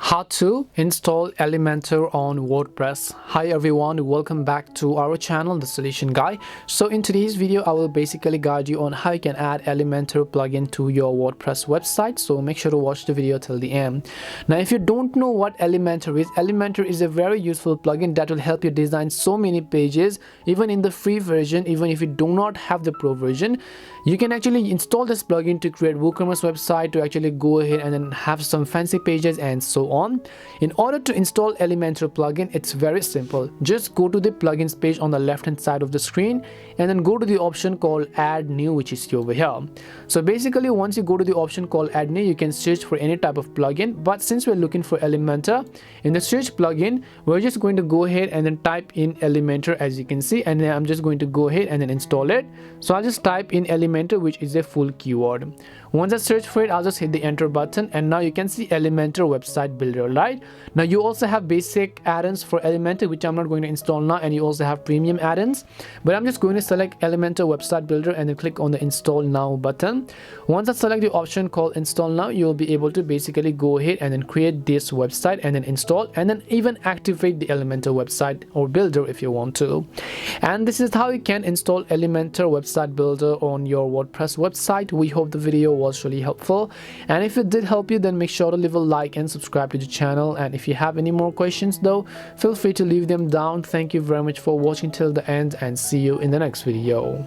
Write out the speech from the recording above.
How to install Elementor on WordPress. Hi everyone, welcome back to our channel, The Solution Guy. So in today's video I will basically guide you on how you can add Elementor plugin to your WordPress website, so make sure to watch the video till the end. Now if you don't know what Elementor is a very useful plugin that will help you design so many pages. Even in the free version, even if you do not have the pro version, you can actually install this plugin to create WooCommerce website, to actually go ahead and then have some fancy pages and so on. In order to install Elementor plugin, it's very simple. Just go to the plugins page on the left hand side of the screen and then go to the option called add new, which is over here. So basically once you go to the option called add new, you can search for any type of plugin, but since we're looking for Elementor, in the search plugin we're just going to go ahead and then type in Elementor, as you can see, and then I'm just going to go ahead and then install it. So I'll just type in Elementor, which is a full keyword. Once I search for it, I'll just hit the enter button, and now you can see Elementor website builder. Right now you also have basic add-ons for Elementor, which I'm not going to install now, and you also have premium add-ons, but I'm just going to select Elementor website builder and then click on the install now button. Once I select the option called install now, you'll be able to basically go ahead and then create this website and then install, and then even activate the Elementor website or builder if you want to. And this is how you can install Elementor website builder on your WordPress website. We hope the video was really helpful, and if it did help you, then make sure to leave a like and subscribe to the channel. And if you have any more questions though, feel free to leave them down. Thank you very much for watching till the end, and see you in the next video.